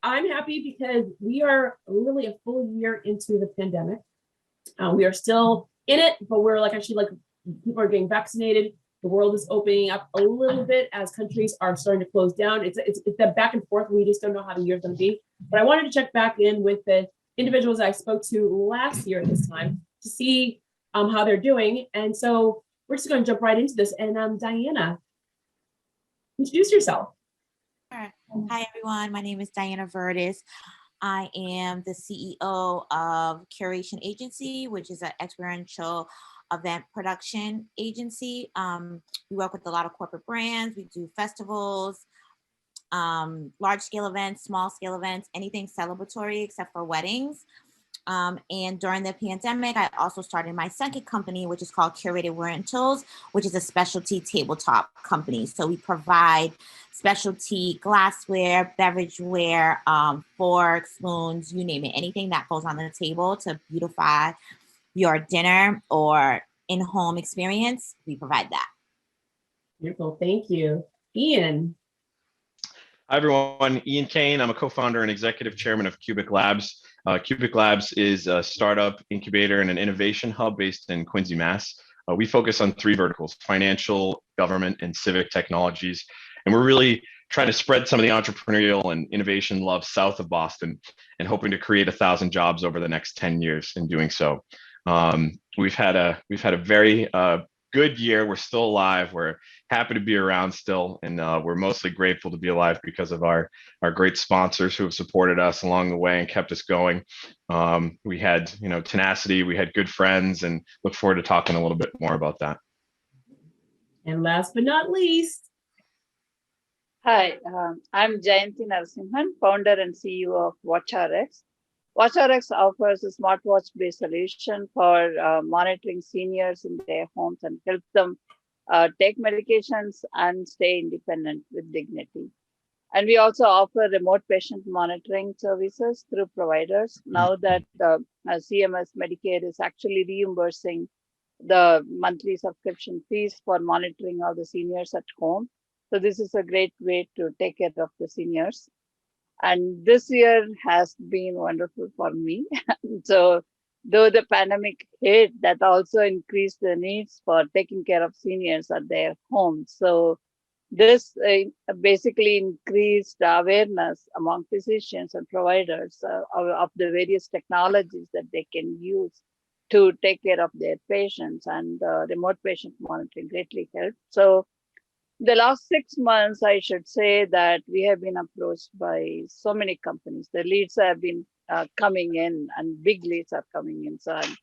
I'm happy because we are literally a full year into the pandemic. We are still in it, but we're like people are getting vaccinated. The world is opening up a little bit as countries are starting to close down. It's that back and forth. We just don't know how the year's going to be. But I wanted to check back in with the individuals I spoke to last year at this time to see how they're doing. And so we're just going to jump right into this. And Diana, introduce yourself. Sure. Hi, everyone. My name is Diana Vertus. I am the CEO of Curation Agency, which is an experiential event production agency. We work with a lot of corporate brands. We do festivals, large scale events, small scale events, anything celebratory except for weddings. And during the pandemic, I also started my second company, which is called Curated Rentals, which is a specialty tabletop company. So we provide specialty glassware, beverageware, forks, spoons, you name it, anything that goes on the table to beautify your dinner or in-home experience, we provide that. Beautiful, thank you. Ian. Hi, everyone. Ian Kane. I'm a co-founder and executive chairman of Qubic Labs. Qubic Labs is a startup incubator and an innovation hub based in Quincy, Mass. We focus on three verticals: financial, government, and civic technologies. And we're really trying to spread some of the entrepreneurial and innovation love south of Boston and hoping to create 1,000 jobs over the next 10 years in doing so. We've had a very good year. We're still alive. We're happy to be around still, and we're mostly grateful to be alive because of our great sponsors who have supported us along the way and kept us going. We had tenacity, we had good friends, and look forward to talking a little bit more about that. And last but not least. Hi, I'm Jayanthi Narasimhan, founder and CEO of WatchRx. WatchRx offers a smartwatch-based solution for monitoring seniors in their homes and help them take medications and stay independent with dignity. And we also offer remote patient monitoring services through providers. Now that CMS Medicare is actually reimbursing the monthly subscription fees for monitoring all the seniors at home. So this is a great way to take care of the seniors. And this year has been wonderful for me. So though the pandemic hit, that also increased the needs for taking care of seniors at their homes. So this basically increased awareness among physicians and providers of the various technologies that they can use to take care of their patients, and remote patient monitoring greatly helped. So the last 6 months, I should say that we have been approached by so many companies. The leads have been coming in, and big leads are coming in. So I'm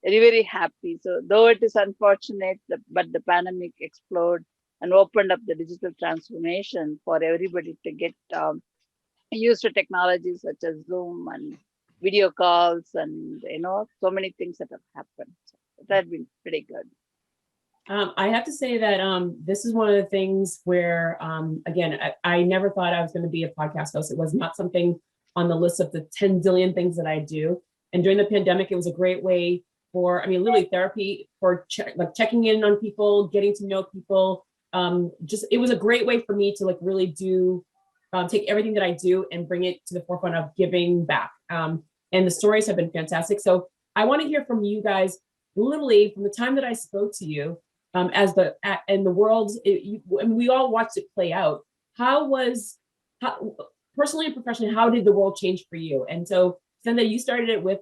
very, very happy. So though it is unfortunate, but the pandemic exploded and opened up the digital transformation for everybody to get used to technologies such as Zoom and video calls, and so many things that have happened. So that has been pretty good. I have to say that this is one of the things where, again, I never thought I was going to be a podcast host. It was not something on the list of the 10 zillion things that I do. And during the pandemic, it was a great way for, literally therapy for checking in on people, getting to know people. It was a great way for me to really do, take everything that I do and bring it to the forefront of giving back. And the stories have been fantastic. So I want to hear from you guys, literally from the time that I spoke to you, in the world, we all watched it play out. How personally and professionally, how did the world change for you? And so, Senda, you started it with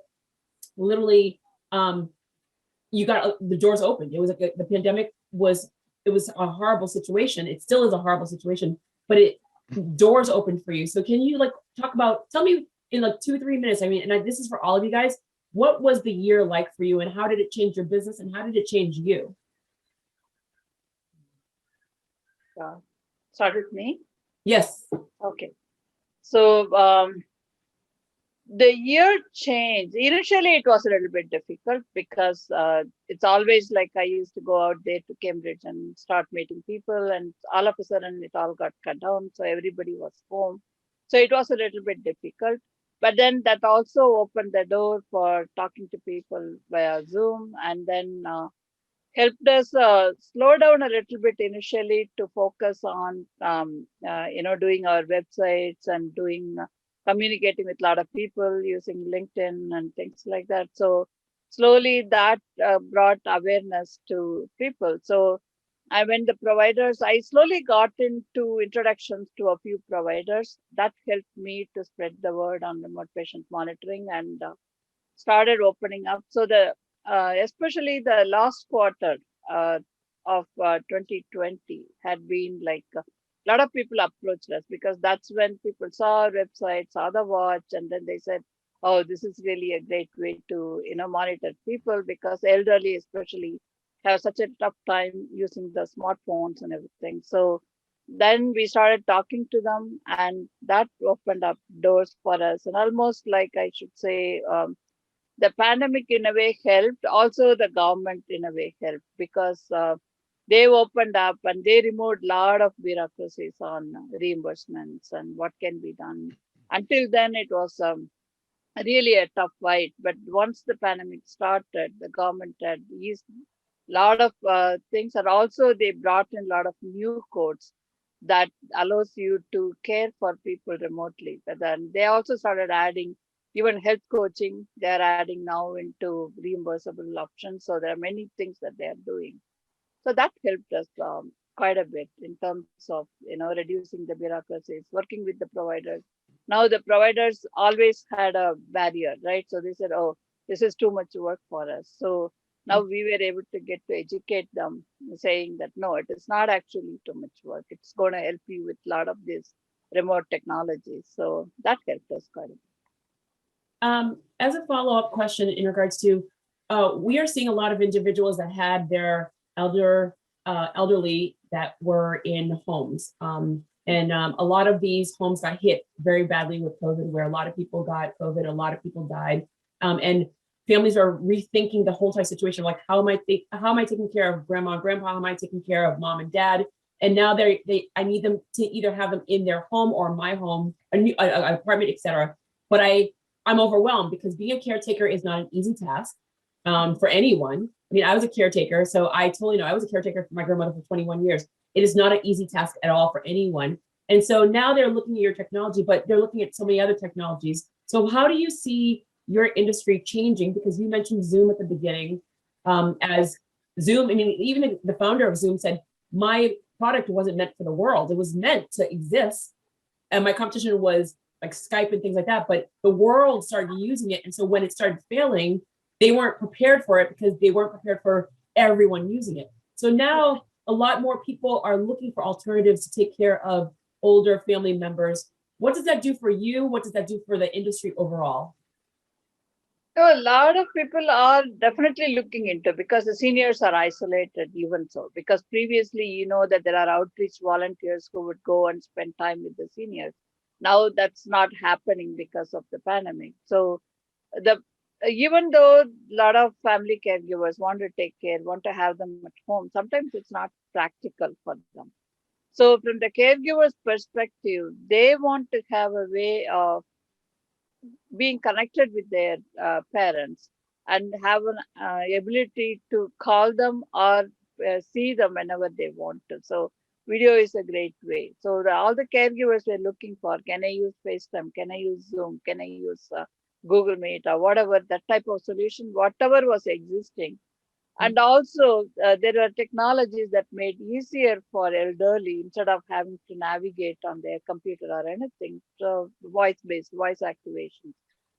literally, you got the doors open. It was like the pandemic was a horrible situation. It still is a horrible situation, but doors opened for you. So can you tell me in 2 or 3 minutes? And this is for all of you guys. What was the year like for you, and how did it change your business, and how did it change you? Start with me? Yes. Okay. So the year changed. Initially, it was a little bit difficult because it's always like I used to go out there to Cambridge and start meeting people, and all of a sudden it all got cut down. So everybody was home. So it was a little bit difficult. But then that also opened the door for talking to people via Zoom, and then helped us slow down a little bit initially to focus on, doing our websites and doing communicating with a lot of people using LinkedIn and things like that. So slowly that brought awareness to people. So when the providers, I slowly got into introductions to a few providers that helped me to spread the word on remote patient monitoring and started opening up. So especially the last quarter of 2020 had been like a lot of people approached us because that's when people saw our website, saw the watch, and then they said, "Oh, this is really a great way to monitor people because elderly especially have such a tough time using the smartphones and everything." So then we started talking to them, and that opened up doors for us, and almost like I should say. The pandemic in a way helped, also the government in a way helped because they opened up and they removed a lot of bureaucracies on reimbursements and what can be done. Until then, it was really a tough fight. But once the pandemic started, the government had eased a lot of things, and also they brought in a lot of new codes that allows you to care for people remotely. But then they also started adding even health coaching. They're adding now into reimbursable options. So there are many things that they are doing. So that helped us quite a bit in terms of reducing the bureaucracies, working with the providers. Now the providers always had a barrier, right? So they said, "Oh, this is too much work for us." So now we were able to get to educate them, saying that no, it is not actually too much work. It's going to help you with a lot of these remote technologies. So that helped us quite a bit. As a follow-up question in regards to, we are seeing a lot of individuals that had their elderly that were in homes. And a lot of these homes got hit very badly with COVID, where a lot of people got COVID, a lot of people died. And families are rethinking the whole entire situation, like how am I taking care of grandma and grandpa? How am I taking care of mom and dad? And now I need them to either have them in their home or my home, an apartment, etc. But I'm overwhelmed because being a caretaker is not an easy task for anyone. I mean, I was a caretaker, so I totally know. I was a caretaker for my grandmother for 21 years. It is not an easy task at all for anyone. And so now they're looking at your technology, but they're looking at so many other technologies. So how do you see your industry changing? Because you mentioned Zoom at the beginning. As Zoom, I mean, even the founder of Zoom said, my product wasn't meant for the world. It was meant to exist. And my competition was like Skype and things like that, but the world started using it. And so when it started failing, they weren't prepared for it because they weren't prepared for everyone using it. So now a lot more people are looking for alternatives to take care of older family members. What does that do for you? What does that do for the industry overall? So a lot of people are definitely looking into, because the seniors are isolated even so, because previously, that there are outreach volunteers who would go and spend time with the seniors. Now that's not happening because of the pandemic. So even though a lot of family caregivers want to take care, want to have them at home, sometimes it's not practical for them. So from the caregiver's perspective, they want to have a way of being connected with their parents and have an ability to call them or see them whenever they want to. So video is a great way. So all the caregivers were looking for, can I use FaceTime? Can I use Zoom? Can I use Google Meet or whatever, that type of solution, whatever was existing. And also there are technologies that made easier for elderly instead of having to navigate on their computer or anything. So voice-based, voice activation.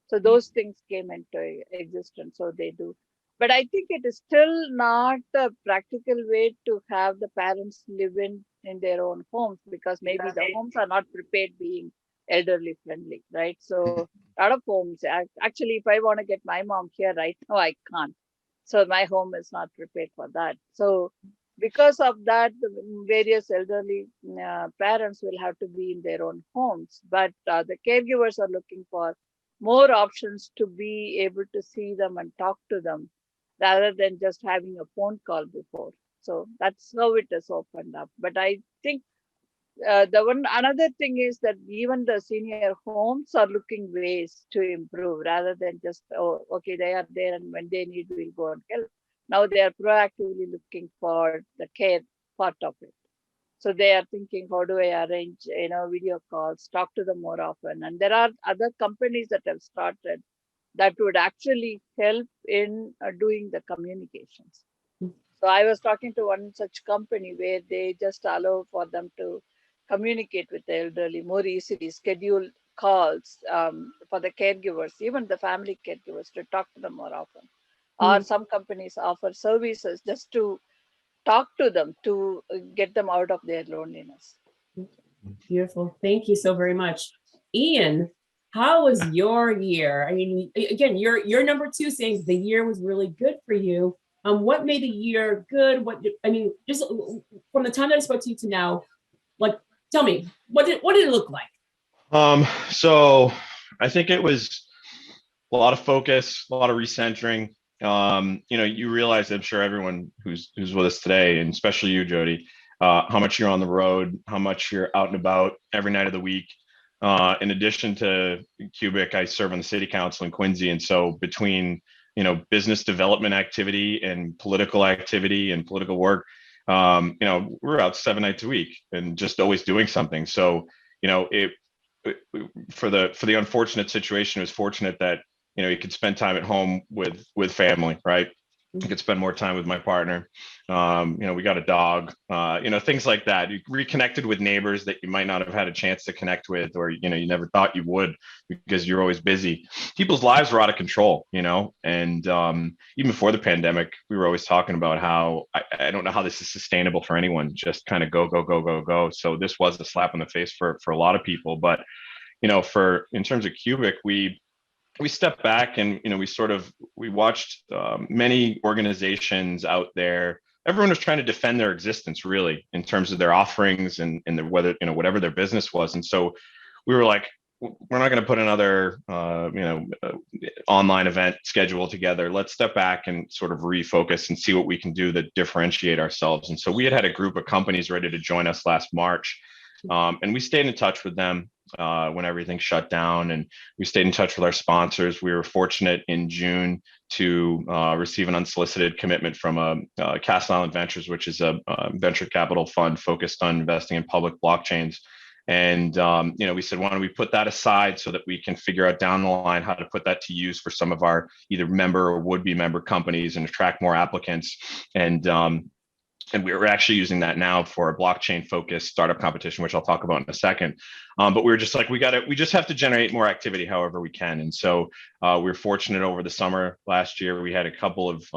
So those things came into existence. So they do. But I think it is still not a practical way to have the parents live in their own homes, because maybe the homes are not prepared being elderly friendly, right? So a lot of homes, actually, if I want to get my mom here right now, I can't. So my home is not prepared for that. So because of that, the various elderly parents will have to be in their own homes. But the caregivers are looking for more options to be able to see them and talk to them rather than just having a phone call before. So that's how it is opened up. But I think another thing is that even the senior homes are looking ways to improve rather than just, oh, okay, they are there and when they need, we'll go and help. Now they are proactively looking for the care part of it. So they are thinking, how do I arrange, video calls, talk to them more often? And there are other companies that have started that would actually help in doing the communications. So I was talking to one such company where they just allow for them to communicate with the elderly more easily, schedule calls for the caregivers, even the family caregivers, to talk to them more often. Or some companies offer services just to talk to them, to get them out of their loneliness. Beautiful. Thank you so very much. Ian, how was your year? I mean, again, you're number two saying the year was really good for you. What made the year good? Just from the time that I spoke to you to now, like, tell me, what did it look like? So I think it was a lot of focus, a lot of recentering. You realize, I'm sure everyone who's with us today, and especially you, Jody, how much you're on the road, how much you're out and about every night of the week. In addition to Qubic, I serve on the city council in Quincy. And so between, business development activity and political activity and political work, we're out 7 nights a week and just always doing something. So, for the unfortunate situation, it was fortunate that, you could spend time at home with family, right? I could spend more time with my partner. We got a dog, things like that. You reconnected with neighbors that you might not have had a chance to connect with, or, you never thought you would because you're always busy. People's lives were out of control, and even before the pandemic, we were always talking about how I don't know how this is sustainable for anyone, just kind of go, go, go, go, go. So this was a slap in the face for a lot of people. But, in terms of Qubic, we stepped back and we watched many organizations out there. Everyone was trying to defend their existence, really, in terms of their offerings and whether whatever their business was. And so we were like, we're not going to put another online event schedule together. Let's step back and sort of refocus and see what we can do to differentiate ourselves. And so we had a group of companies ready to join us last March, and we stayed in touch with them when everything shut down, and we stayed in touch with our sponsors. We were fortunate in June to receive an unsolicited commitment from Castle Island Ventures, which is a venture capital fund focused on investing in public blockchains. And we said, why don't we put that aside so that we can figure out down the line how to put that to use for some of our either member or would-be member companies and attract more applicants. And we're actually using that now for a blockchain-focused startup competition, which I'll talk about in a second. But we were just like, we just have to generate more activity however we can. And so we were fortunate over the summer last year. We had a couple of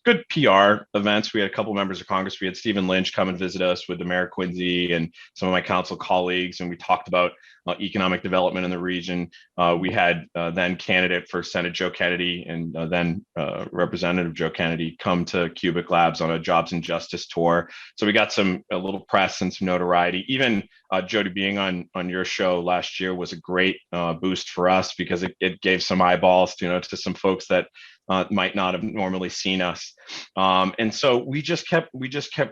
good PR events. We had a couple of members of Congress. We had Stephen Lynch come and visit us with the mayor of Quincy and some of my council colleagues, and we talked about economic development in the region. We had then candidate for Senate Joe Kennedy and then Representative Joe Kennedy come to Qubic Labs on a jobs and justice tour. So we got a little press and some notoriety. Even Jody being on your show last year was a great boost for us because it gave some eyeballs to some folks that might not have normally seen us. And so we just kept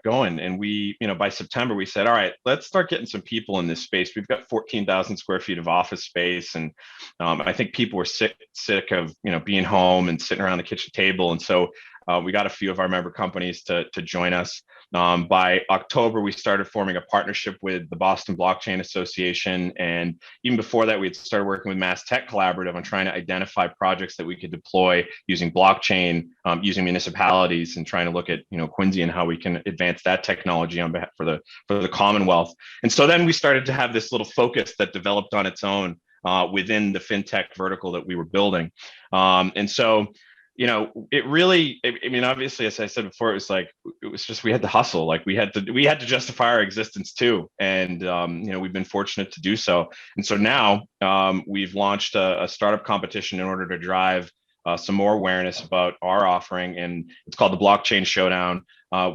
going. And we, by September, we said, all right, let's start getting some people in this space. We've got 14,000 square feet of office space. And I think people were sick of, being home and sitting around the kitchen table. And so we got a few of our member companies to join us. By October, we started forming a partnership with the Boston Blockchain Association. And even before that, we had started working with Mass Tech Collaborative on trying to identify projects that we could deploy using blockchain, using municipalities, and trying to look at, Quincy and how we can advance that technology on behalf for the Commonwealth. And so then we started to have this little focus that developed on its own within the fintech vertical that we were building. And so it really, obviously, as I said before, it was just, we had to hustle. Like we had to justify our existence too. And, we've been fortunate to do so. And so now we've launched a startup competition in order to drive some more awareness about our offering. And it's called the Blockchain Showdown.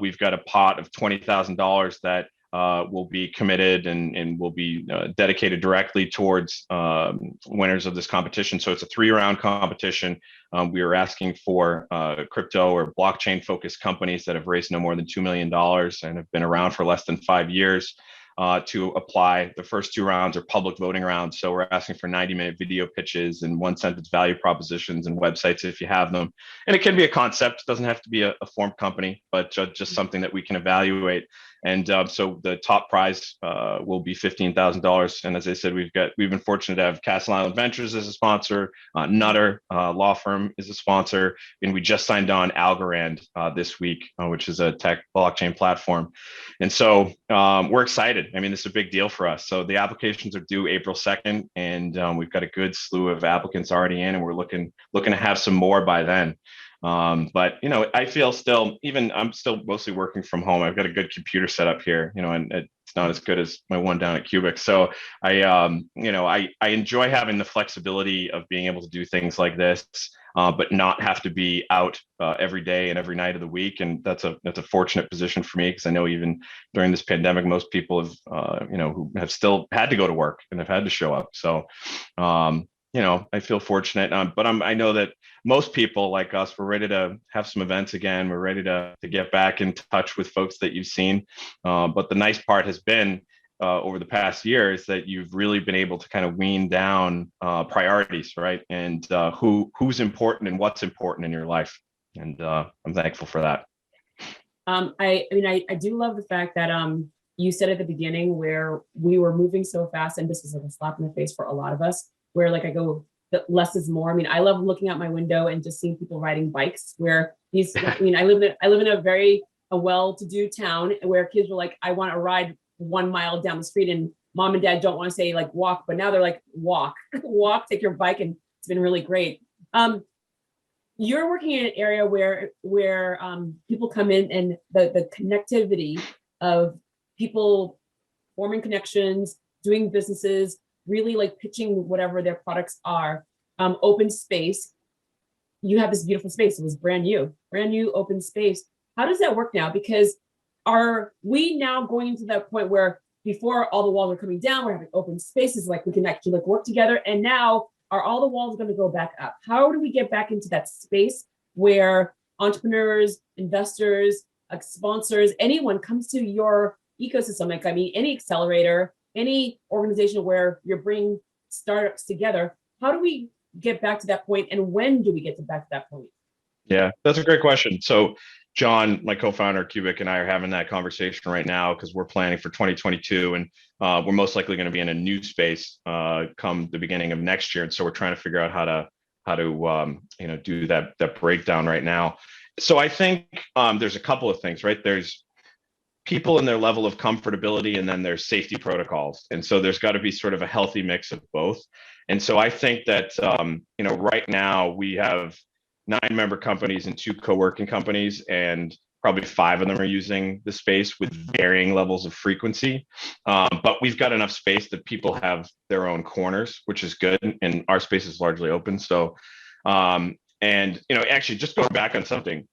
We've got a pot of $20,000 that will be committed and will be dedicated directly towards winners of this competition. So it's a 3-round competition. We are asking for crypto or blockchain focused companies that have raised no more than $2 million and have been around for less than 5 years. to apply. The first 2 rounds are public voting rounds. So we're asking for 90-minute video pitches and 1-sentence value propositions and websites if you have them. And it can be a concept, it doesn't have to be a formed company, but just something that we can evaluate. And so the top prize will be $15,000. And as I said, we've been fortunate to have Castle Island Ventures as a sponsor, Nutter law firm is a sponsor, and we just signed on Algorand this week, which is a tech blockchain platform. And so we're excited. I mean, this is a big deal for us. So the applications are due April 2nd, and we've got a good slew of applicants already in, and we're looking to have some more by then. But I feel I'm still mostly working from home. I've got a good computer set up here, and it's not as good as my one down at Qubic. So I enjoy having the flexibility of being able to do things like this, but not have to be out every day and every night of the week. And that's a fortunate position for me, because I know even during this pandemic, most people have who have still had to go to work and have had to show up. So I feel fortunate, but I know that most people like us, we're ready to have some events again. We're ready to get back in touch with folks that you've seen. But the nice part has been over the past year is that you've really been able to kind of wean down priorities, right? And who's important and what's important in your life. And I'm thankful for that. I do love the fact that you said at the beginning where we were moving so fast, and this is like a slap in the face for a lot of us, where like I go, less is more. I mean, I love looking out my window and just seeing people riding bikes where I live in a very well-to-do town where kids were like, I want to ride 1 mile down the street, and mom and dad don't want to say like walk, but now they're like, walk, take your bike. And it's been really great. You're working in an area where people come in, and the connectivity of people forming connections, doing businesses, really like pitching whatever their products are, open space. You have this beautiful space. It was brand new open space. How does that work now? Because are we now going into that point where before all the walls are coming down, we're having open spaces, like we can actually like work together, and now are all the walls going to go back up? How do we get back into that space where entrepreneurs, investors, sponsors, anyone comes to your ecosystem? Like, I mean, any accelerator, any organization where you're bringing startups together, how do we get back to that point, and when do we get back to that point? Yeah, that's a great question. So John, my co-founder Qubic, and I are having that conversation right now because we're planning for 2022, and we're most likely going to be in a new space come the beginning of next year. And so we're trying to figure out how to do that breakdown right now. So I think there's a couple of things, right? There's people and their level of comfortability, and then there's safety protocols. And so there's got to be sort of a healthy mix of both. And so I think that, right now we have 9 member companies and 2 co-working companies, and probably 5 of them are using the space with varying levels of frequency. But we've got enough space that people have their own corners, which is good. And our space is largely open. So, actually just going back on something,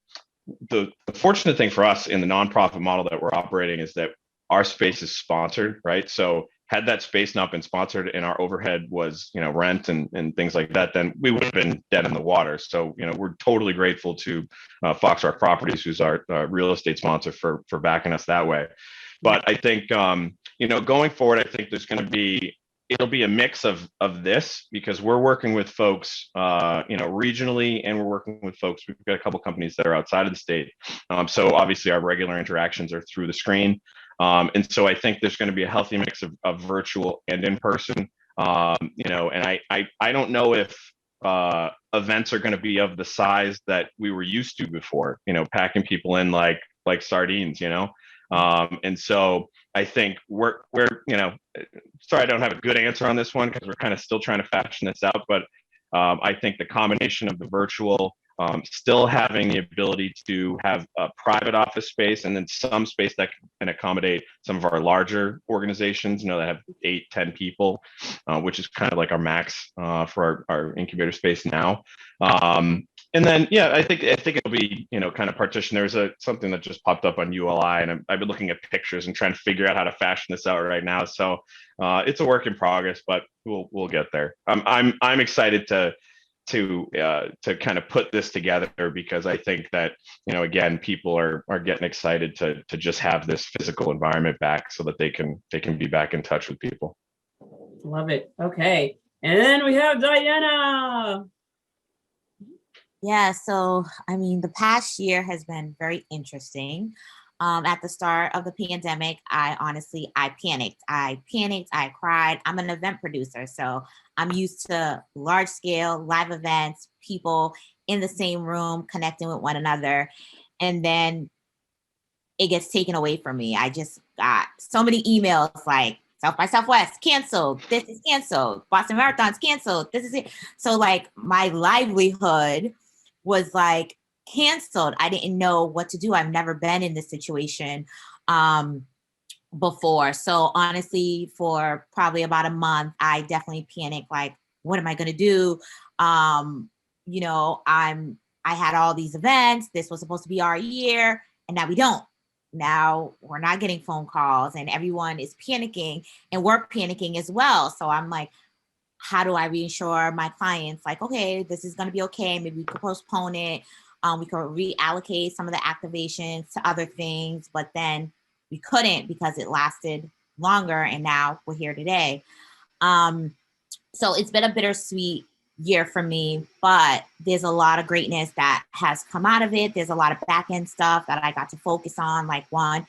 the fortunate thing for us in the nonprofit model that we're operating is that our space is sponsored, right? So had that space not been sponsored and our overhead was, rent and things like that, then we would have been dead in the water. So, we're totally grateful to Fox Rock Properties, who's our real estate sponsor, for backing us that way. But I think, going forward, I think it'll be a mix of this, because we're working with folks, regionally, and we're working with folks. We've got a couple companies that are outside of the state. So obviously our regular interactions are through the screen. And so I think there's going to be a healthy mix of virtual and in person. And I don't know if events are going to be of the size that we were used to before, packing people in like sardines, and so I think we're sorry, I don't have a good answer on this one because we're kind of still trying to fashion this out. But I think the combination of the virtual, still having the ability to have a private office space, and then some space that can accommodate some of our larger organizations, that have 8-10 people, which is kind of like our max for our incubator space now. And then, I think it'll be, kind of partitioned. There's something that just popped up on ULI, and I've been looking at pictures and trying to figure out how to fashion this out right now. So it's a work in progress, but we'll get there. I'm excited to to kind of put this together, because I think that, again, people are getting excited to just have this physical environment back so that they can be back in touch with people. Love it. Okay. And then we have Diana. Yeah, so I mean, the past year has been very interesting. At the start of the pandemic, I panicked. I cried. I'm an event producer, so I'm used to large scale live events, people in the same room connecting with one another. And then it gets taken away from me. I just got so many emails like South by Southwest canceled. This is canceled. Boston Marathon's canceled. This is it. So like my livelihood was like canceled. I didn't know what to do. I've never been in this situation before. So honestly, for probably about a month, I definitely panicked. Like, what am I going to do? I had all these events. This was supposed to be our year, and now we don't. Now we're not getting phone calls, and everyone is panicking, and we're panicking as well. So I'm like, how do I reassure my clients? Like, okay, this is going to be okay. Maybe we could postpone it. We could reallocate some of the activations to other things, but then we couldn't because it lasted longer, and now we're here today. So it's been a bittersweet year for me, but there's a lot of greatness that has come out of it. There's a lot of back end stuff that I got to focus on. Like one,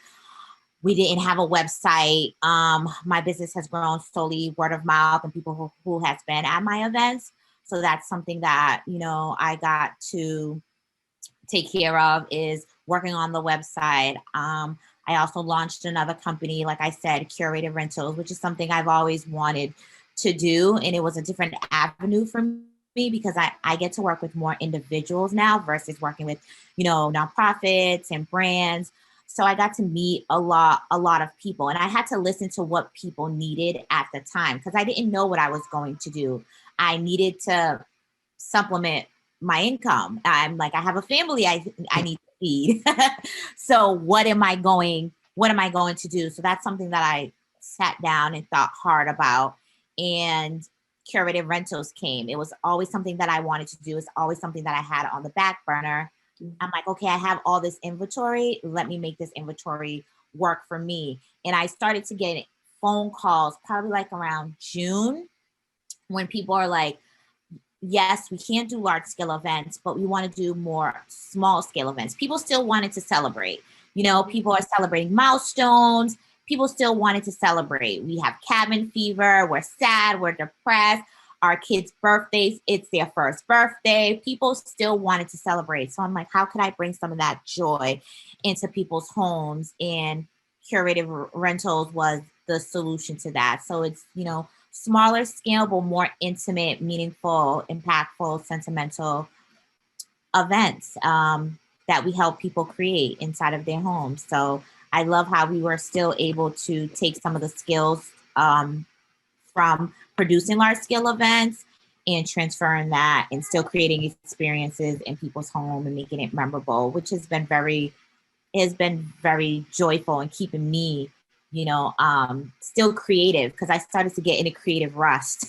we didn't have a website. My business has grown solely word of mouth and people who has been at my events. So that's something that, I got to take care of, is working on the website. I also launched another company, like I said, Curated Rentals, which is something I've always wanted to do. And it was a different avenue for me because I get to work with more individuals now versus working with, nonprofits and brands. So I got to meet a lot of people, and I had to listen to what people needed at the time because I didn't know what I was going to do. I needed to supplement my income. I'm like, I have a family I need to feed. So what am I going to do? So that's something that I sat down and thought hard about. And Curated Rentals came. It was always something that I wanted to do. It's always something that I had on the back burner. I'm like, okay, I have all this inventory. Let me make this inventory work for me. And I started to get phone calls probably like around June when people are like, yes, we can't do large scale events, but we want to do more small scale events. People still wanted to celebrate. People are celebrating milestones. People still wanted to celebrate. We have cabin fever. We're sad. We're depressed. Our kids' birthdays, it's their first birthday. People still wanted to celebrate. So I'm like, how could I bring some of that joy into people's homes? And Curated Rentals was the solution to that. So it's, smaller scale, but more intimate, meaningful, impactful, sentimental events that we help people create inside of their homes. So I love how we were still able to take some of the skills from producing large scale events and transferring that and still creating experiences in people's home and making it memorable, which has been very joyful and keeping me, still creative because I started to get in a creative rust.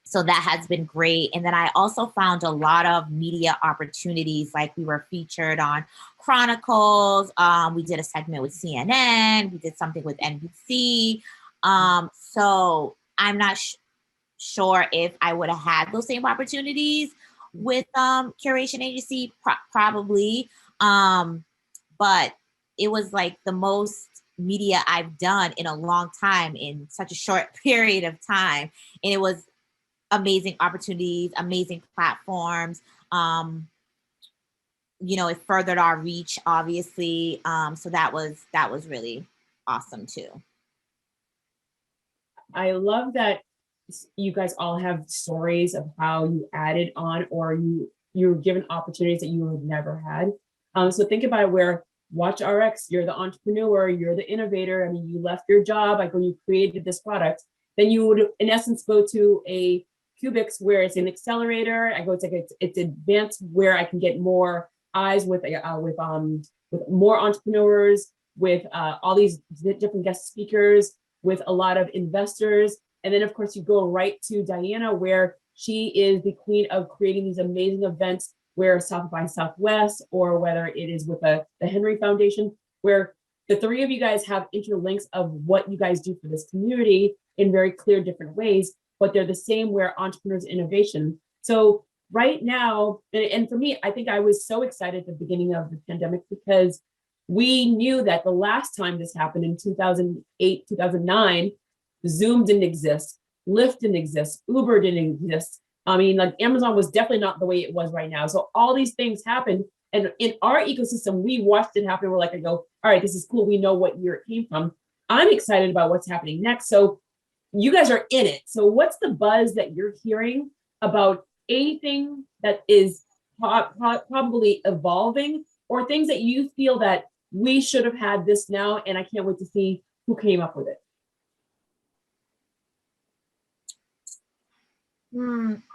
So that has been great. And then I also found a lot of media opportunities. Like we were featured on Chronicles. We did a segment with CNN. We did something with NBC. So I'm not sure if I would have had those same opportunities with Curation Agency, probably. But it was like the most media I've done in a long time in such a short period of time. And it was amazing opportunities, amazing platforms. It furthered our reach, obviously. So that was really awesome too. I love that you guys all have stories of how you added on or you were given opportunities that you would never had. So think about it where WatchRx, you're the entrepreneur, you're the innovator. I mean, you left your job, like when you created this product, then you would in essence go to a Qubic where it's an accelerator. I go, it's advanced where I can get more eyes with more entrepreneurs, with all these different guest speakers, with a lot of investors. And then of course you go right to Diana where she is the queen of creating these amazing events where South by Southwest, or whether it is with the Henry Foundation, where the three of you guys have interlinks of what you guys do for this community in very clear different ways, but they're the same where entrepreneurs innovation. So right now, and for me, I think I was so excited at the beginning of the pandemic because we knew that the last time this happened in 2008, 2009, Zoom didn't exist, Lyft didn't exist, Uber didn't exist. I mean, like Amazon was definitely not the way it was right now. So all these things happened. And in our ecosystem, we watched it happen. We're like, I go, all right, this is cool. We know what year it came from. I'm excited about what's happening next. So you guys are in it. So what's the buzz that you're hearing about anything that is probably evolving, or things that you feel that we should have had this now, and I can't wait to see who came up with it?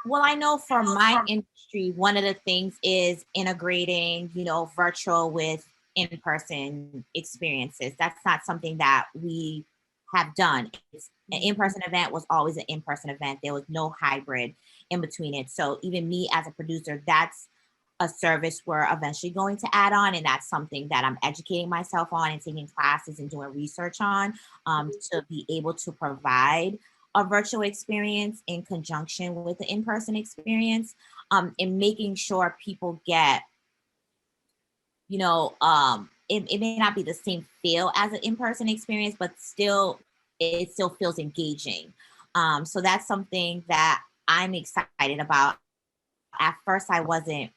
Well, I know for my industry, one of the things is integrating, virtual with in-person experiences. That's not something that we have done. An in-person event was always an in-person event. There was no hybrid in between it. So even me as a producer, that's a service we're eventually going to add on. And that's something that I'm educating myself on and taking classes and doing research on, to be able to provide a virtual experience in conjunction with the in-person experience, and making sure people get, it may not be the same feel as an in-person experience, but it still feels engaging. So that's something that I'm excited about. At first, I wasn't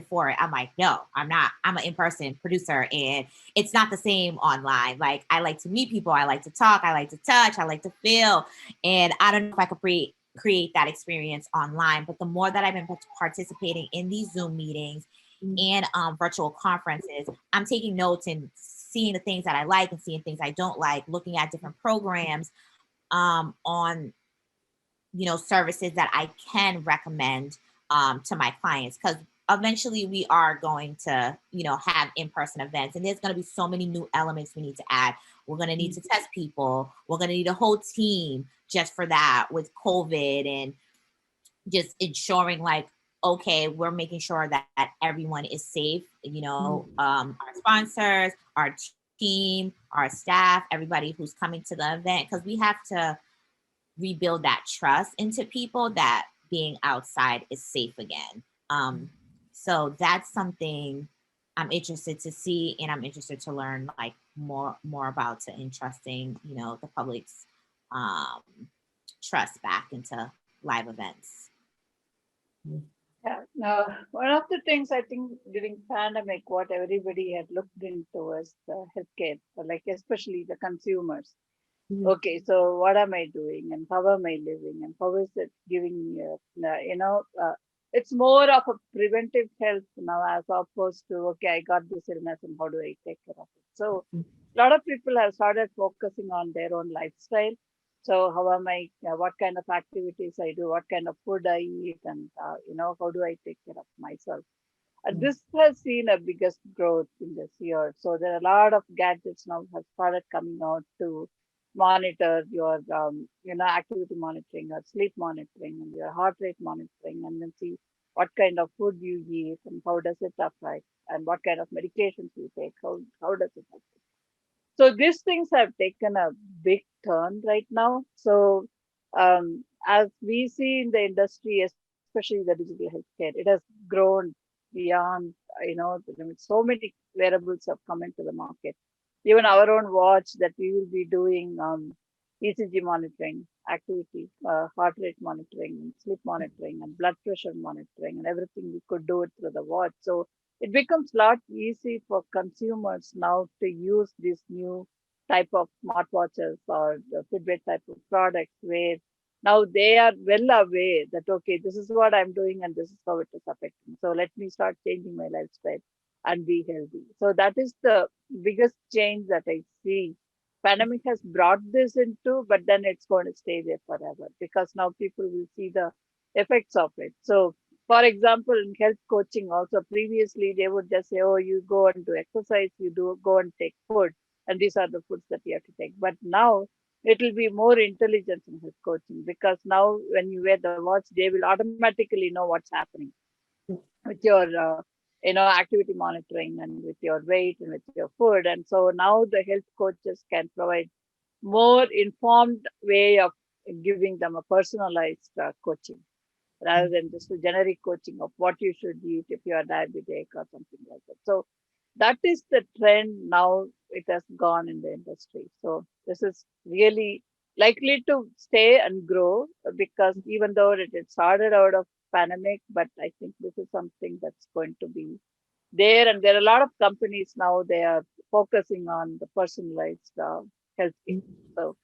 for it. I'm like, no, I'm not. I'm an in-person producer, and it's not the same online. Like, I like to meet people. I like to talk. I like to touch. I like to feel. And I don't know if I could create that experience online. But the more that I've been participating in these Zoom meetings and virtual conferences, I'm taking notes and seeing the things that I like and seeing things I don't like, looking at different programs on, services that I can recommend to my clients. Because eventually we are going to, have in-person events, and there's going to be so many new elements we need to add. We're going to need to test people. We're going to need a whole team just for that with COVID, and just ensuring like, okay, we're making sure that everyone is safe, our sponsors, our team, our staff, everybody who's coming to the event, because we have to rebuild that trust into people that being outside is safe again. So that's something I'm interested to see, and I'm interested to learn like more about, to entrusting, the public's trust back into live events. Yeah, no, one of the things I think during pandemic, what everybody had looked into was the healthcare, like especially the consumers. Okay, so what am I doing, and how am I living, and how is it giving me, it's more of a preventive health now, as opposed to, okay, I got this illness and how do I take care of it? So a lot of people have started focusing on their own lifestyle. So how am I, what kind of activities I do, what kind of food I eat, and, how do I take care of myself? This has seen a biggest growth in this year. So there are a lot of gadgets now have started coming out to monitor your, activity monitoring or sleep monitoring and your heart rate monitoring, and then see what kind of food you eat and how does it affect, and what kind of medications you take, how does it affect. So these things have taken a big turn right now. So as we see in the industry, especially the digital healthcare, it has grown beyond, so many wearables have come into the market. Even our own watch that we will be doing ECG monitoring, activity, heart rate monitoring, and sleep monitoring, and blood pressure monitoring, and everything we could do it through the watch. So it becomes a lot easy for consumers now to use this new type of smartwatches or the Fitbit type of products, where now they are well aware that, okay, this is what I'm doing and this is how it is affecting. So let me start changing my lifestyle and be healthy. So that is the biggest change that I see. Pandemic has brought this into, but then it's going to stay there forever, because now people will see the effects of it. So for example, in health coaching also, previously they would just say, oh, you go and do exercise, go and take food, and these are the foods that you have to take. But now it will be more intelligence in health coaching, because now when you wear the watch, they will automatically know what's happening with your activity monitoring and with your weight and with your food. And so now the health coaches can provide more informed way of giving them a personalized coaching, rather than just a generic coaching of what you should eat if you are diabetic or something like that. So that is the trend now. It has gone in the industry. So this is really likely to stay and grow, because even though it started out of pandemic, but I think this is something that's going to be there. And there are a lot of companies now, they are focusing on the personalized healthcare. So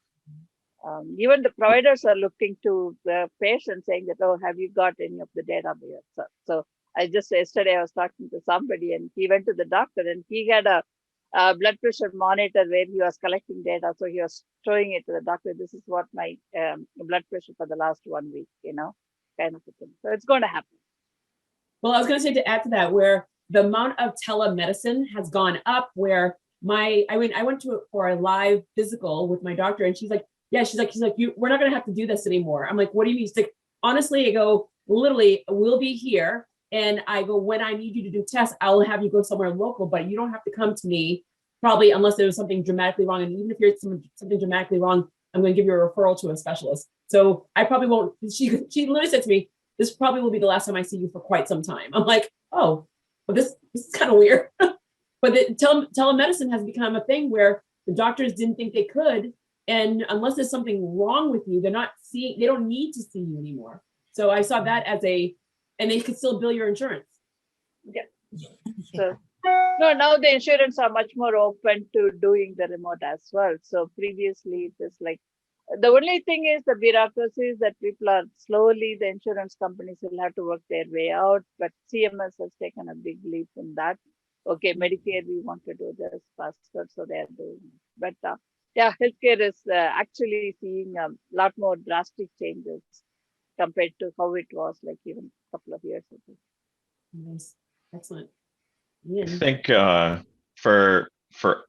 even the providers are looking to the patient, saying that, oh, have you got any of the data there? So I just, yesterday I was talking to somebody, and he went to the doctor and he had a blood pressure monitor where he was collecting data. So he was showing it to the doctor. This is what my blood pressure for the last 1 week, kind of a thing. So it's going to happen. Well, I was going to say, to add to that, where the amount of telemedicine has gone up, where I went to it for a live physical with my doctor, and she's like, we're not going to have to do this anymore. I'm like, what do you mean? She's like, honestly, I go, literally, we'll be here. And I go, when I need you to do tests, I'll have you go somewhere local, but you don't have to come to me, probably, unless there was something dramatically wrong. And even if you're something dramatically wrong, I'm going to give you a referral to a specialist. So I probably won't. She literally said to me, this probably will be the last time I see you for quite some time. I'm like, oh, well, this is kind of weird. But telemedicine has become a thing where the doctors didn't think they could. And unless there's something wrong with you, they don't need to see you anymore. So I saw that as and they could still bill your insurance. Yeah. So no, now the insurance are much more open to doing the remote as well. So previously it is like, the only thing is the bureaucracy is that people are slowly, the insurance companies will have to work their way out, but CMS has taken a big leap in that. Okay, Medicare, we want to do this faster, so they are doing it. But yeah, healthcare is actually seeing a lot more drastic changes compared to how it was like even a couple of years ago. Nice. Excellent. I think for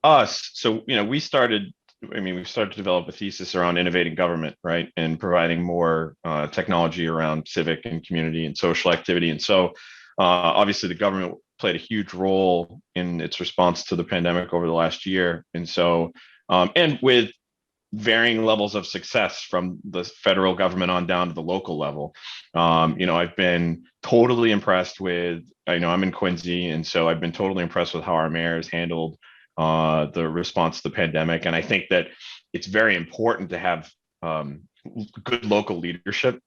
us, so we started to develop a thesis around innovating government, right, and providing more technology around civic and community and social activity. And so obviously the government played a huge role in its response to the pandemic over the last year. And so and with varying levels of success from the federal government on down to the local level. I've been totally impressed with, I'm in Quincy, and so I've been totally impressed with how our mayor has handled the response to the pandemic. And I think that it's very important to have good local leadership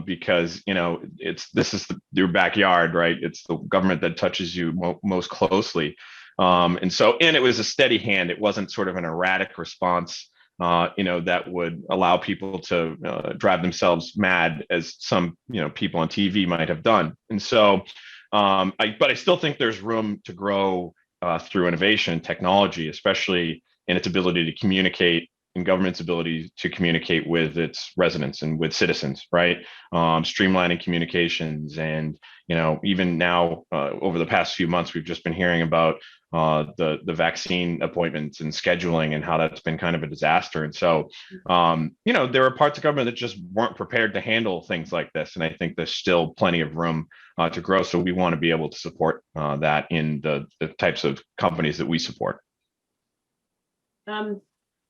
because, this is your backyard, right? It's the government that touches you most closely. And it was a steady hand. It wasn't sort of an erratic response that would allow people to drive themselves mad, as some, people on TV might have done. And so, but I still think there's room to grow through innovation and technology, especially in its ability to communicate, in government's ability to communicate with its residents and with citizens, right? Streamlining communications. And, even now over the past few months, we've just been hearing about the vaccine appointments and scheduling and how that's been kind of a disaster. And so, there are parts of government that just weren't prepared to handle things like this. And I think there's still plenty of room to grow. So we want to be able to support that in the types of companies that we support.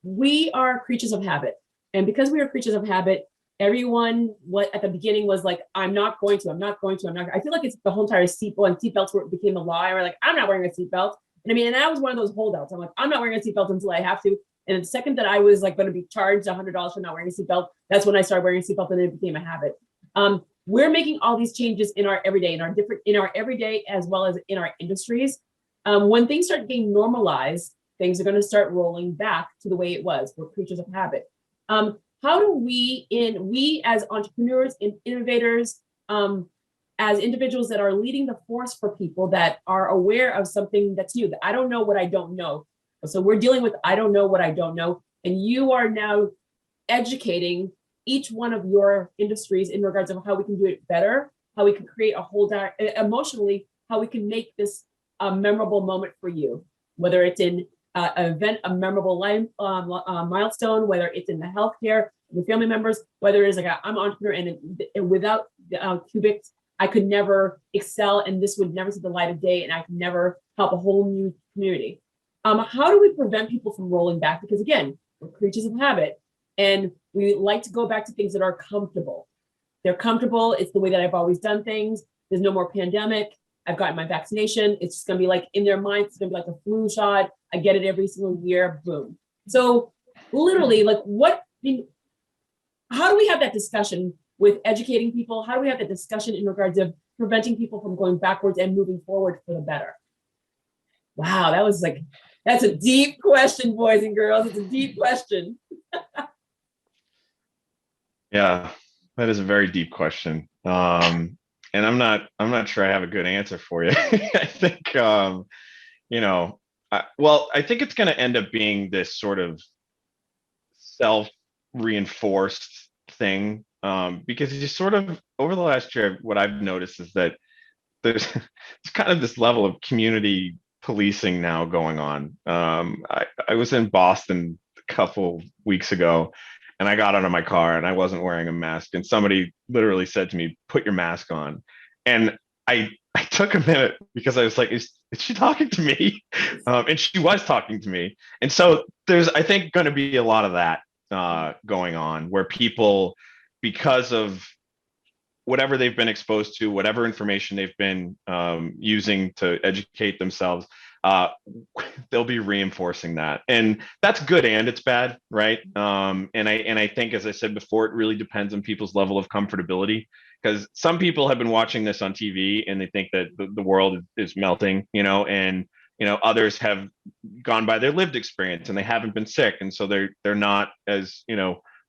We are creatures of habit. And because we are creatures of habit, everyone at the beginning was like, I'm not going to. I feel like it's the whole entire seatbelt, and seatbelts became the law. Or like, I'm not wearing a seatbelt. And I was one of those holdouts. I'm like, I'm not wearing a seatbelt until I have to. And the second that I was like going to be charged $100 for not wearing a seatbelt, that's when I started wearing a seatbelt, and it became a habit. We're making all these changes in our everyday, in our everyday as well as in our industries. When things start getting normalized, things are going to start rolling back to the way it was. We're creatures of habit. How do we as entrepreneurs and innovators, as individuals that are leading the force for people that are aware of something that's new, that I don't know what I don't know. So we're dealing with, I don't know what I don't know. And you are now educating each one of your industries in regards of how we can do it better, how we can create a whole, emotionally, how we can make this a memorable moment for you, whether it's in event, a memorable life milestone, whether it's in the healthcare, the family members, whether it's like I'm an entrepreneur and without Qubic, I could never excel and this would never see the light of day and I could never help a whole new community. How do we prevent people from rolling back? Because again, we're creatures of habit and we like to go back to things that are comfortable. They're comfortable. It's the way that I've always done things. There's no more pandemic. I've gotten my vaccination. It's just going to be like in their minds, it's going to be like a flu shot. I get it every single year. Boom. So literally like how do we have that discussion with educating people? How do we have that discussion in regards of preventing people from going backwards and moving forward for the better? Wow, that's a deep question, boys and girls. It's a deep question. Yeah, that is a very deep question. And I'm not sure I have a good answer for you. I think, you know, I think it's going to end up being this sort of self-reinforced thing, because you sort of, over the last year, what I've noticed is that there's it's kind of this level of community policing now going on. I was in Boston a couple weeks ago, and I got out of my car and I wasn't wearing a mask, and somebody literally said to me, "Put your mask on," and I took a minute because I was like, is she talking to me? And she was talking to me. And so there's, I think, going to be a lot of that going on where people, because of whatever they've been exposed to, whatever information they've been using to educate themselves, they'll be reinforcing that. And that's good and it's bad, right? And I think, as I said before, it really depends on people's level of comfortability, because some people have been watching this on TV and they think that the world is melting, you know, and others have gone by their lived experience and they haven't been sick, and so they're not as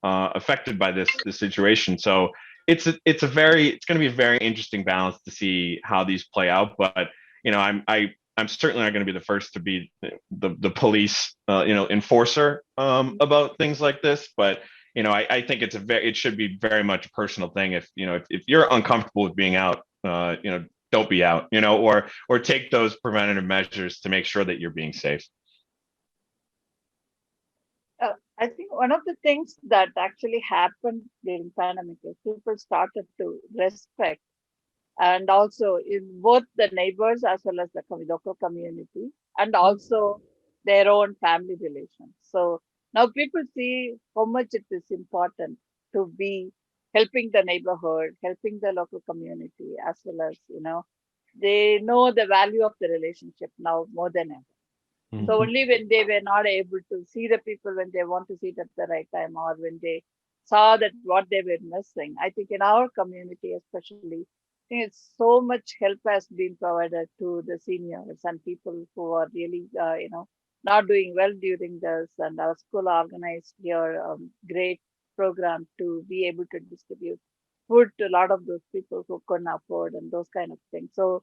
affected by this situation. So it's going to be a very interesting balance to see how these play out. But I'm certainly not going to be the first to be the police enforcer about things like this. But I think it should be very much a personal thing. If you're uncomfortable with being out, don't be out, or take those preventative measures to make sure that you're being safe. I think one of the things that actually happened during pandemic is people started to respect, and also in both the neighbors as well as the local community, and also their own family relations. So now people see how much it is important to be helping the neighborhood, helping the local community, as well as, they know the value of the relationship now more than ever. Mm-hmm. So only when they were not able to see the people when they want to see it at the right time, or when they saw that what they were missing, I think in our community especially, I think it's so much help has been provided to the seniors and people who are really, not doing well during this. And our school organized here great program to be able to distribute food to a lot of those people who couldn't afford and those kind of things. So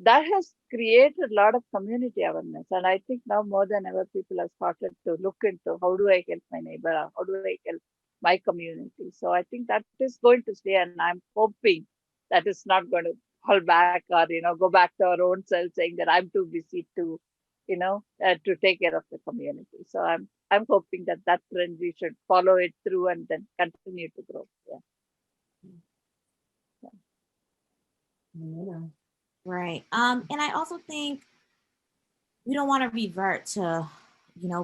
that has created a lot of community awareness. And I think now more than ever, people have started to look into how do I help my neighbor? How do I help my community? So I think that is going to stay. And I'm hoping that it's not going to hold back or, go back to our own self saying that I'm too busy to, to take care of the community. So I'm hoping that trend, we should follow it through and then continue to grow. Yeah. Right. And I also think we don't want to revert to,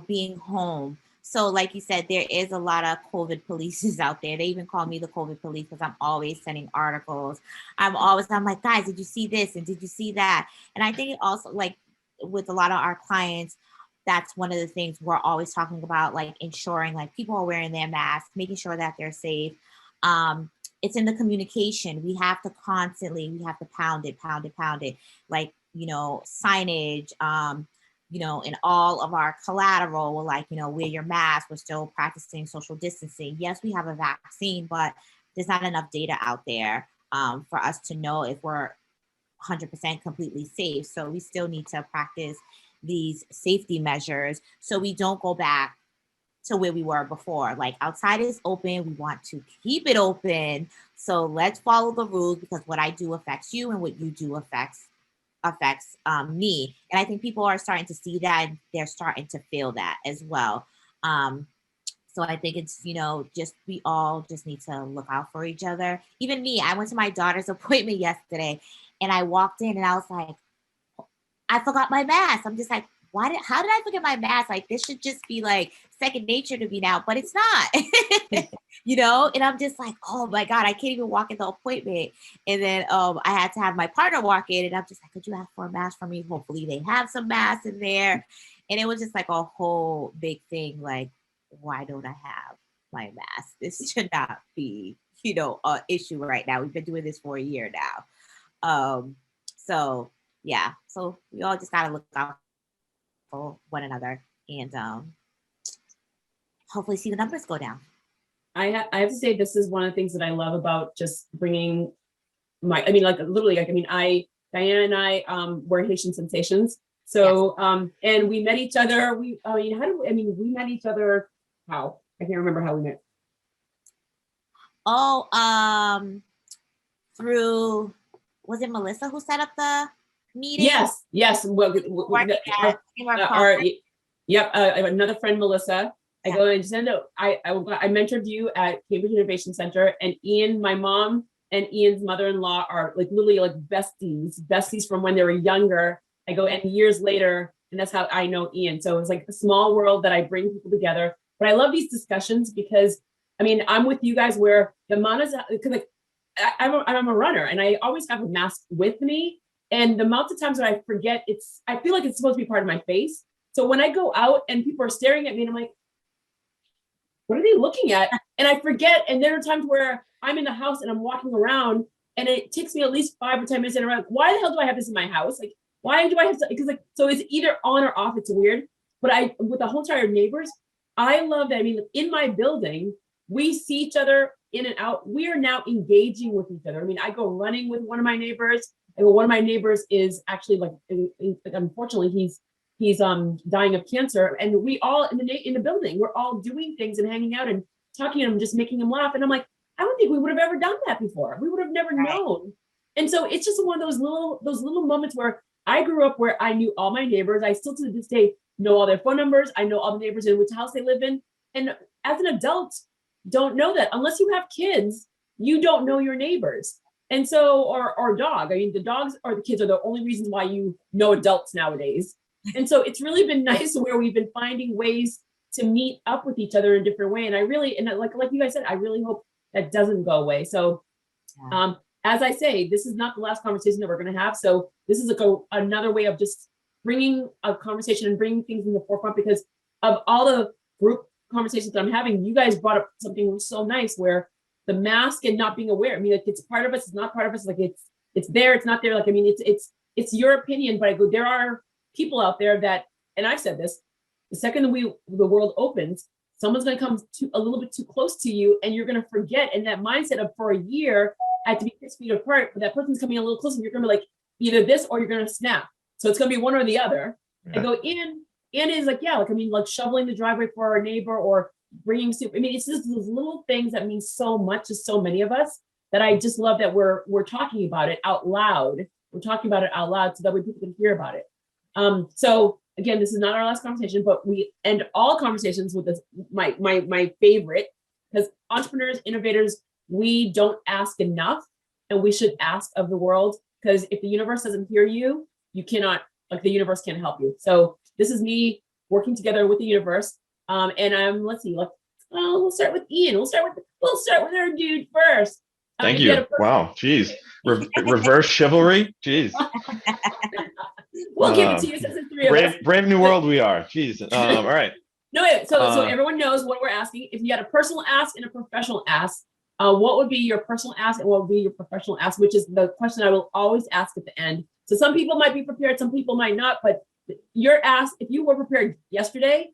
being home. So like you said, there is a lot of COVID polices out there. They even call me the COVID police because I'm always sending articles. I'm like, guys, did you see this? And did you see that? And I think it also, like with a lot of our clients, that's one of the things we're always talking about, like ensuring like people are wearing their masks, making sure that they're safe. It's in the communication. We have to pound it. Like, signage, in all of our collateral, we're like, wear your mask. We're still practicing social distancing. Yes, we have a vaccine, but there's not enough data out there for us to know if we're 100% completely safe. So we still need to practice these safety measures so we don't go back to where we were before. Like outside is open, we want to keep it open. So let's follow the rules, because what I do affects you and what you do affects affects me. And I think people are starting to see that, and they're starting to feel that as well. So I think it's, just we all just need to look out for each other. Even me, I went to my daughter's appointment yesterday, and I walked in and I was like, I forgot my mask. I'm just like, how did I forget my mask? Like, this should just be like second nature to me now, but it's not, and I'm just like, oh my God, I can't even walk in the appointment. And then I had to have my partner walk in, and I'm just like, could you ask for a mask for me? Hopefully they have some masks in there. And it was just like a whole big thing. Like, why don't I have my mask? This should not be, an issue right now. We've been doing this for a year now. So yeah, so we all just gotta look out for one another, and hopefully see the numbers go down. I have to say, this is one of the things that I love about just bringing Diana and I were Haitian sensations. So, yes. And we met each other. We met each other. How? I can't remember how we met. Oh, through, was it Melissa who set up the meeting? Yes. Another friend, Melissa. I go and send out. I mentored you at Cambridge Innovation Center, and Ian, my mom, and Ian's mother-in-law are like literally like besties from when they were younger. I go, and years later, and that's how I know Ian. So it's like a small world that I bring people together. But I love these discussions because, I'm with you guys where the amount is, because like I'm a runner and I always have a mask with me. And the amount of times that I forget, I feel like it's supposed to be part of my face. So when I go out and people are staring at me and I'm like, what are they looking at? And I forget. And there are times where I'm in the house and I'm walking around and it takes me at least 5 or 10 minutes and I'm like, why the hell do I have this in my house? Like, why do I have to, because like, so it's either on or off. It's weird. But with the whole entire neighbors, I love that. In my building, we see each other in and out. We are now engaging with each other. I go running with one of my neighbors. And one of my neighbors is actually unfortunately, he's dying of cancer. And we all in the building, we're all doing things and hanging out and talking to him, just making him laugh. And I'm like, I don't think we would have ever done that before. We would have never known. And so it's just one of those little moments where I grew up where I knew all my neighbors. I still to this day know all their phone numbers. I know all the neighbors in which house they live in. And as an adult, don't know that unless you have kids, you don't know your neighbors. And so, or dog. The dogs or the kids are the only reasons why you know adults nowadays. And so it's really been nice where we've been finding ways to meet up with each other in a different way. And I really, like you guys said, I really hope that doesn't go away. So, as I say, this is not the last conversation that we're going to have. So this is another way of just bringing a conversation and bringing things in the forefront, because of all the group conversations that I'm having, you guys brought up something so nice where the mask and not being aware. It's part of us, it's not part of us. Like it's there, it's not there. It's your opinion, but there are people out there that, and I've said this, the second the world opens, someone's going to come a little bit too close to you and you're going to forget. And that mindset of for a year, I had to be 6 feet apart, but that person's coming a little closer and you're going to be like, either this or you're going to snap. So it's going to be one or the other. Yeah. I go, Ian is like, shoveling the driveway for our neighbor or bringing soup. It's just those little things that mean so much to so many of us that I just love that we're talking about it out loud. We're talking about it out loud so that way people can hear about it. So again, this is not our last conversation, but we end all conversations with this, my favorite, because entrepreneurs, innovators, we don't ask enough, and we should ask of the world, because if the universe doesn't hear you, you cannot, the universe can't help you. So this is me working together with the universe. And let's see, we'll start with Ian. We'll start with our dude first. Thank you. Wow. Geez. Reverse chivalry. Jeez. We'll give it to you since it's three of us. Brave new world we are. Jeez. All right. No, so everyone knows what we're asking. If you had a personal ask and a professional ask, what would be your personal ask and what would be your professional ask, which is the question I will always ask at the end. So some people might be prepared, some people might not, but your ask, if you were prepared yesterday,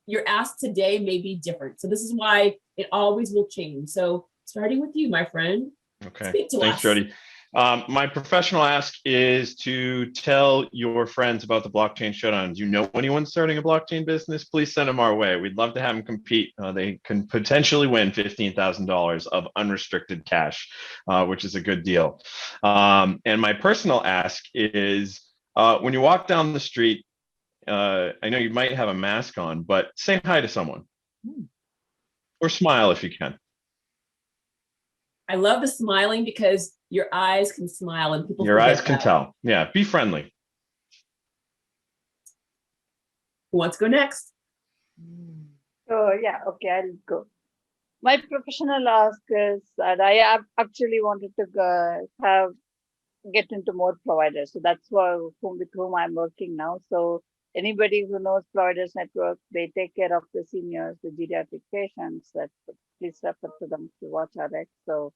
your ask today may be different. So this is why it always will change. So starting with you, my friend. Okay. Thanks, Jody. My professional ask is to tell your friends about the Blockchain Showdown. Do you know anyone starting a blockchain business? Please send them our way. We'd love to have them compete. They can potentially win $15,000 of unrestricted cash, which is a good deal. And my personal ask is When you walk down the street, I know you might have a mask on, but say hi to someone. Or smile if you can. I love the smiling because your eyes can smile and people Your forget eyes can that. tell. Yeah, be friendly. Who wants to go next? So yeah, okay, I'll go. My professional ask is that I actually wanted to get into more providers. So that's with whom I'm working now. So anybody who knows Providers Network, they take care of the seniors, the geriatric patients. That please refer to them to WatchRx. So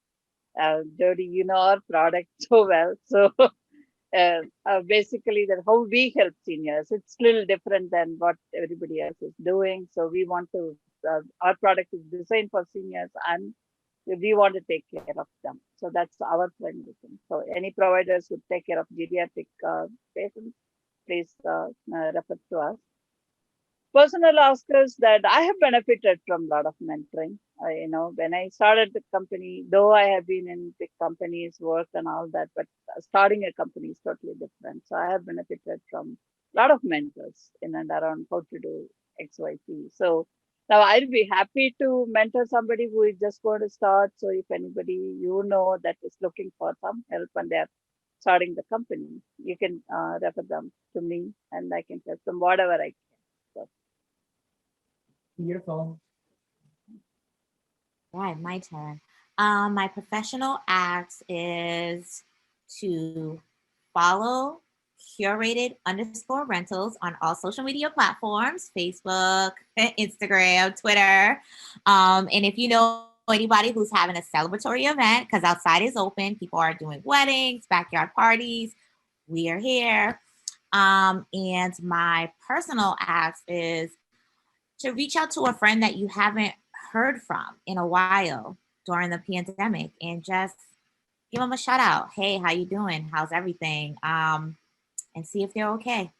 Jodi, you know our product so well. So basically, that how we help seniors. It's a little different than what everybody else is doing. So we want to. Our product is designed for seniors, and we want to take care of them. So that's our primary thing. So any providers who take care of geriatric patients, please refer to us. Personal askers that I have benefited from a lot of mentoring. When I started the company, though I have been in big companies, work and all that, but starting a company is totally different. So I have benefited from a lot of mentors in and around how to do X, Y, Z. So now I'll be happy to mentor somebody who is just going to start. So if anybody that is looking for some help and they're starting the company, you can refer them to me and I can help them whatever I can. So. Beautiful. Right, my turn. My professional ask is to follow curated_rentals on all social media platforms, Facebook, Instagram, Twitter. And if you know anybody who's having a celebratory event, because outside is open, people are doing weddings, backyard parties, we are here. And my personal ask is to reach out to a friend that you haven't heard from in a while during the pandemic and just give them a shout out. Hey, how you doing? How's everything? And see if they're okay.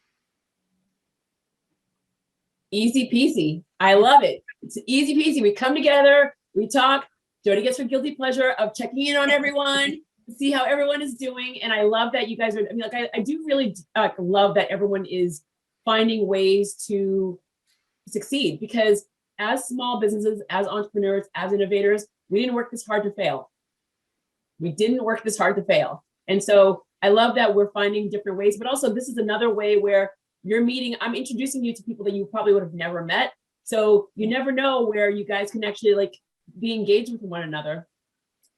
Easy peasy. I love it. It's easy peasy. We come together, we talk. Jodi gets her guilty pleasure of checking in on everyone, see how everyone is doing. And I love that you guys are, I do really love that everyone is finding ways to succeed, because as small businesses, as entrepreneurs, as innovators, we didn't work this hard to fail. We didn't work this hard to fail. And so I love that we're finding different ways, but also this is another way where you're meeting, I'm introducing you to people that you probably would have never met. So you never know where you guys can actually be engaged with one another,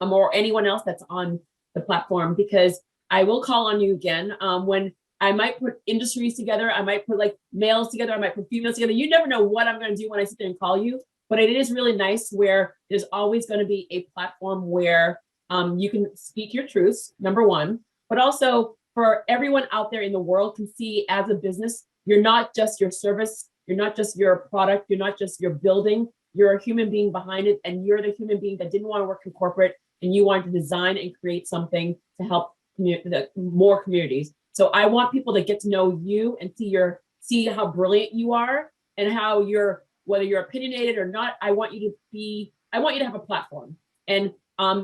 or anyone else that's on the platform, because I will call on you again when I might put industries together. I might put males together. I might put females together. You never know what I'm going to do when I sit there and call you, but it is really nice where there's always going to be a platform where you can speak your truths, number one, but also for everyone out there in the world can see as a business, you're not just your service, you're not just your product, you're not just your building, you're a human being behind it, and you're the human being that didn't want to work in corporate and you wanted to design and create something to help more communities. So I want people to get to know you and see how brilliant you are and how whether you're opinionated or not, I want you to have a platform. And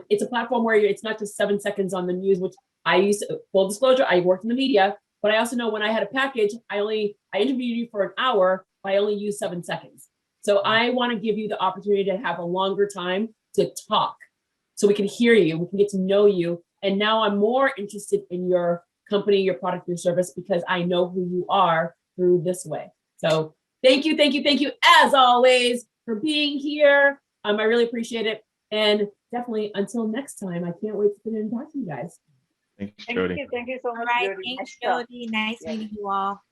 it's a platform where it's not just 7 seconds on the news, which I used to, full disclosure, I worked in the media, but I also know when I had a package, I interviewed you for an hour, but I only used 7 seconds. So I want to give you the opportunity to have a longer time to talk so we can hear you, we can get to know you. And now I'm more interested in your company, your product, your service, because I know who you are through this way. So thank you, as always, for being here. I really appreciate it. And definitely until next time, I can't wait to sit in and talk to you guys. Thanks, Jodi. Thank you so much, All right, Jodi. thanks, Jodi. Nice meeting you all.